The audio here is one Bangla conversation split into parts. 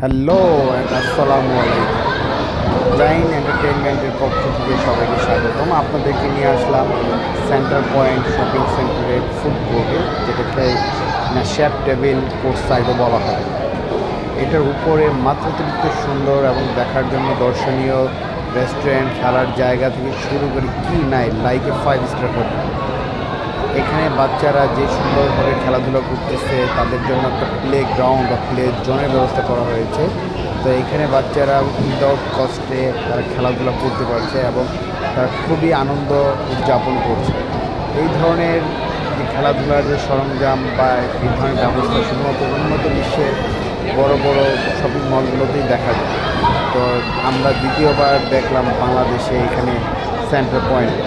হ্যালো অ্যান্ড আসসালামু আলাইকুম। জাইন এন্টারটেইনমেন্টের পক্ষ থেকে সবাইকে স্বাগতম। আপনাদেরকে নিয়ে আসলাম সেন্টার পয়েন্ট শপিং সেন্টারের ফুড কোর্টে, যেটাকে শেফ টেবিল কোর্ট সাইডও বলা হয়। এটার উপরে মাত্রাতিরিক্ত সুন্দর এবং দেখার জন্য দর্শনীয় রেস্টুরেন্ট, খেলার জায়গা থেকে শুরু করে কি নাই, লাইক এ 5 স্টার হোটেল। এখানে বাচ্চারা যে সুন্দরভাবে খেলাধুলা করতেছে তাদের জন্য একটা প্লে গ্রাউন্ড বা প্লে জোনের ব্যবস্থা করা হয়েছে। তো এখানে বাচ্চারা উইদাউট কস্টে তারা খেলাধুলা করতে পারছে এবং তারা খুবই আনন্দ উদযাপন করছে। এই ধরনের যে খেলাধুলার যে সরঞ্জাম বা এই ধরনের ব্যবস্থা শুধুমাত্র উন্নত বিশ্বের বড় বড় শপিং মলগুলোতেই দেখা যায়। তো আমরা দ্বিতীয়বার দেখলাম বাংলাদেশে এখানে সেন্টার পয়েন্ট।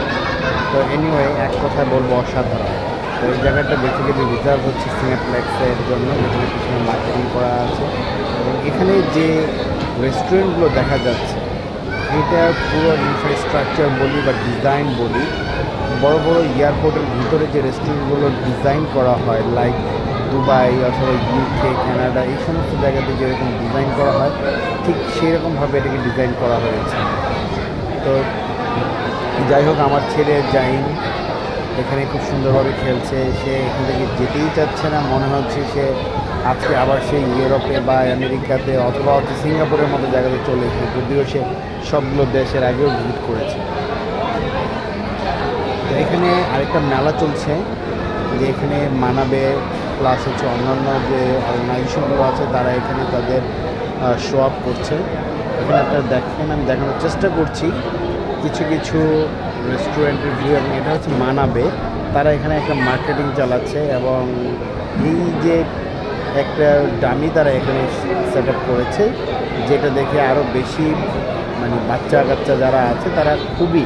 তো এনিওয়ে, এক কথায় বলবো অসাধারণ। তো এই জায়গাটা বেসিক্যালি রিজার্ভ হচ্ছে সিনেপ্লেক্সের জন্য, যেখানে পিছনে মার্কেটিং করা আছে। এবং এখানে যে রেস্টুরেন্টগুলো দেখা যাচ্ছে, এটার পুরো ইনফ্রাস্ট্রাকচার বলি বা ডিজাইন বলি, বড় বড় এয়ারপোর্টের ভিতরে যে রেস্টুরেন্টগুলো ডিজাইন করা হয়, লাইক দুবাই অথবা ইউকে, কানাডা, এই সমস্ত জায়গাতে যেরকম ডিজাইন করা হয়, ঠিক সেরকমভাবে এটাকে ডিজাইন করা হয়েছে। তো যাই হোক, আমার ছেলে জাইন এখানে খুব সুন্দরভাবে খেলছে। সে এখান থেকে যেতেই চাচ্ছে না, মনে হচ্ছে সে আজকে আবার সেই ইউরোপে বা আমেরিকাতে অথবা সিঙ্গাপুরের মতো জায়গাতে চলে এসেছে, যদিও সে সবগুলো দেশের আগেও ভিজিট করেছে। তো এখানে আরেকটা মেলা চলছে, যে এখানে মানাবে প্লাস হচ্ছে অন্যান্য যে অর্গানাইজেশনগুলো আছে তারা এখানে তাদের শো আপ করছে। এখানে আপনারা দেখেন, আমি দেখানোর চেষ্টা করছি কিছু কিছু রেস্টুরেন্টের ভিউ। এবং এটা হচ্ছে মানাবে, তারা এখানে একটা মার্কেটিং চালাচ্ছে এবং এই যে একটা ডামি তারা এখানে সেট আপ করেছে, যেটা দেখে আরও বেশি বাচ্চা কাচ্চা যারা আছে তারা খুবই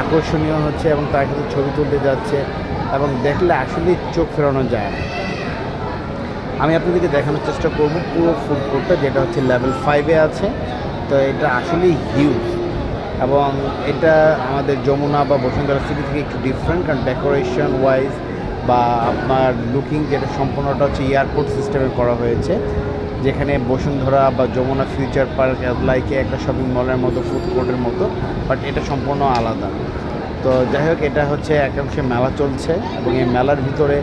আকর্ষণীয় হচ্ছে এবং তার কিন্তু ছবি তুলতে যাচ্ছে এবং দেখলে আসলে চোখ ফেরানো যায়। আমি আপনাদেরকে দেখানোর চেষ্টা করব পুরো ফুড কোর্টটা, যেটা হচ্ছে লেভেল 5-এ আছে। তো এটা আসলেই হিউজ এবং এটা আমাদের যমুনা বা বসুন্ধরা সিটি থেকে একটু ডিফারেন্ট, কারণ ডেকোরেশন ওয়াইজ বা আপনার লুকিং যেটা সম্পূর্ণটা হচ্ছে এয়ারপোর্ট সিস্টেমে করা হয়েছে, যেখানে বসুন্ধরা বা যমুনা ফিউচার পার্ক লাইকে একটা শপিং মলের মতো ফুড কোর্টের মতো, বাট এটা সম্পূর্ণ আলাদা। তো যাই হোক, এটা হচ্ছে একাংশে মেলা চলছে এবং এই মেলার ভিতরে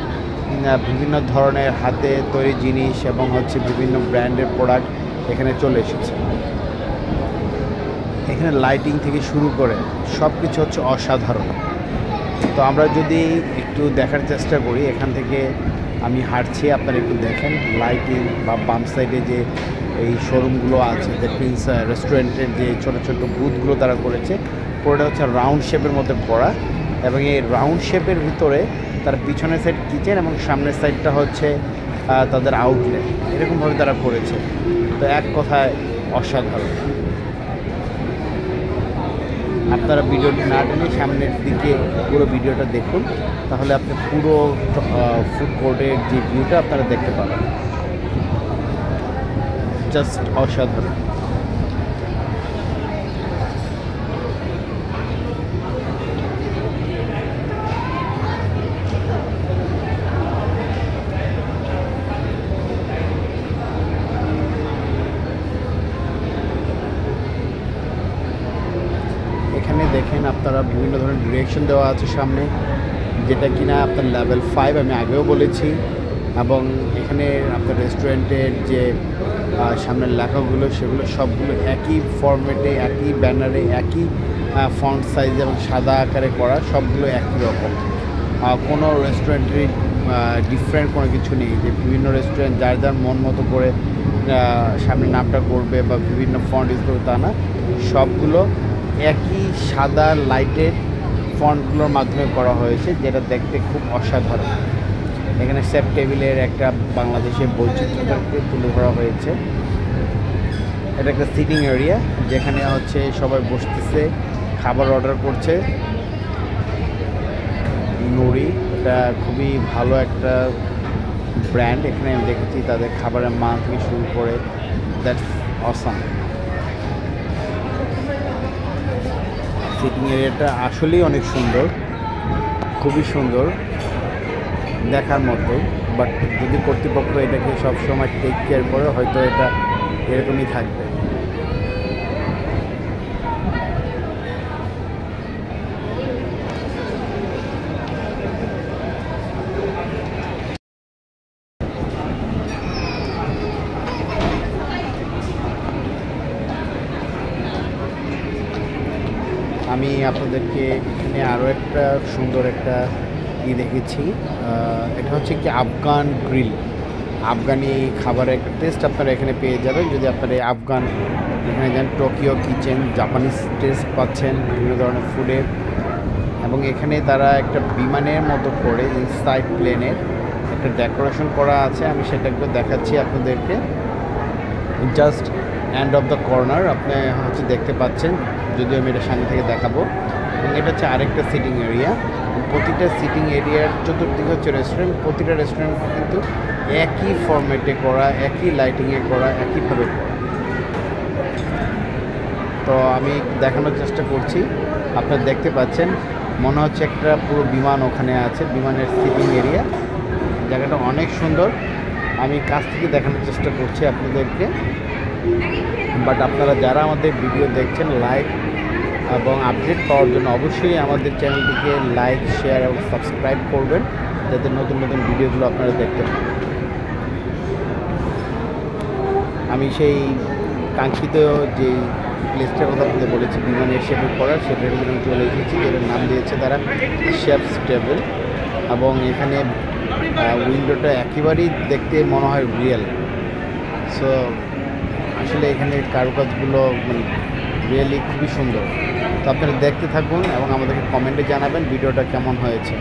বিভিন্ন ধরনের হাতে তৈরি জিনিস এবং হচ্ছে বিভিন্ন ব্র্যান্ডের প্রোডাক্ট এখানে চলে এসেছে। এখানে লাইটিং থেকে শুরু করে সব কিছু হচ্ছে অসাধারণ। তো আমরা যদি একটু দেখার চেষ্টা করি, এখান থেকে আমি হাঁটছি, আপনারা একটু দেখেন লাইটিং বা বাম সাইডে যে এই শোরুমগুলো আছে, যে প্রিন্স রেস্টুরেন্টের যে ছোটো ছোটো বুথগুলো তারা করেছে, পুরোটা হচ্ছে রাউন্ড শেপের মধ্যে করা। এবং এই রাউন্ড শেপের ভিতরে তার পিছনের সাইড কিচেন এবং সামনের সাইডটা হচ্ছে তাদের আউটলেট, এরকমভাবে তারা করেছে। তো এক কথায় অসাধারণ। আপনারা ভিডিওটি না টেনে সামনের দিকে পুরো ভিডিওটা দেখুন, তাহলে আপনি পুরো ফুড কোর্টের যে ভিউটা আপনারা দেখতে পাবেন। জাস্ট অসাধারণ। এখানে দেখেন আপনারা বিভিন্ন ধরনের ডিরেকশন দেওয়া আছে সামনে, যেটা কিনা আপনার লেভেল 5, আমি আগেও বলেছি। এবং এখানে আপনার রেস্টুরেন্টের যে সামনের লেখাগুলো, সেগুলো সবগুলো একই ফরম্যাটে, একই ব্যানারে, একই ফন্ট সাইজ এবং সাদা আকারে করা, সবগুলো একই রকম। কোনো রেস্টুরেন্টেরই ডিফারেন্ট কোনো কিছু নেই, যে বিভিন্ন রেস্টুরেন্ট যার যার মন মতো করে সামনে নামটা করবে বা বিভিন্ন ফন্ট ইউজ করবে তা না, সবগুলো একই সাদা লাইটের ফন্টগুলোর মাধ্যমে করা হয়েছে, যেটা দেখতে খুব অসাধারণ। এখানে শেফ টেবিলের একটা বাংলাদেশের বৈচিত্র্যটাকে তুলে ধরা হয়েছে। এটা একটা সিটিং এরিয়া, যেখানে হচ্ছে সবাই বসতেছে, খাবার অর্ডার করছে। নুরি, এটা খুবই ভালো একটা ব্র্যান্ড। এখানে আমি দেখেছি তাদের খাবারের মান থেকে শুরু করে, দ্যাটস অসাম। সিটিং এরিয়াটা আসলেই অনেক সুন্দর, খুবই সুন্দর, দেখার মতো। বাট যদি কর্তৃপক্ষ এটাকে সবসময় টেক কেয়ার করে হয়তো এটা এরকমই থাকবে। আমি আপনাদেরকে এখানে আরও একটা সুন্দর একটা দেখেছি, এটা হচ্ছে কি আফগান গ্রিল, আফগানি খাবারের একটা টেস্ট আপনারা এখানে পেয়ে যাবেন যদি আপনারা আফগান এখানে যান। টোকিও কিচেন, জাপানিজ টেস্ট পাচ্ছেন বিভিন্ন ধরনের ফুডের, এবং এখানে তারা একটা বিমানের মতো করে ইনসাইড প্লেনের একটা ডেকোরেশন করা আছে, আমি সেটা একটু দেখাচ্ছি আপনাদেরকে। Just end of the corner আপনি হচ্ছে দেখতে পাচ্ছেন, যদিও আমি এটা সামনে থেকে দেখাবো। এবং এটা হচ্ছে আরেকটা সিটিং এরিয়া, প্রতিটা সিটিং এরিয়ার চতুর্দিকে হচ্ছে রেস্টুরেন্ট, প্রতিটা রেস্টুরেন্ট কিন্তু একই ফরম্যাটে করা, একই লাইটিংয়ে করা, একইভাবে করা। তো আমি দেখানোর চেষ্টা করছি, আপনারা দেখতে পাচ্ছেন মনে হচ্ছে একটা পুরো বিমান ওখানে আছে, বিমানের সিটিং এরিয়া, জায়গাটা অনেক সুন্দর। আমি কাছ থেকে দেখানোর চেষ্টা করছি আপনাদেরকে, বাট আপনারা যারা আমাদের ভিডিও দেখছেন লাইক এবং আপডেট পাওয়ার জন্য অবশ্যই আমাদের চ্যানেলটিকে লাইক, শেয়ার এবং সাবস্ক্রাইব করবেন, যাতে নতুন নতুন ভিডিওগুলো আপনারা দেখতে পান। আমি সেই কাঙ্ক্ষিত যে প্লেসটার কথা বলতে বলেছি বিমানের শেপে করা, সেটার জন্য চলে এসেছি, যেটার নাম দিয়েছে তারা শেফস টেবিল। এবং এখানে উইন্ডোটা একেবারেই দেখতে মনে হয় রিয়েল। সো আসলে এখানে কারুকাজগুলো মানে রিয়েলি খুবই সুন্দর। তো আপনারা দেখতে থাকুন এবং আমাদেরকে কমেন্টে জানাবেন ভিডিওটা কেমন হয়েছে।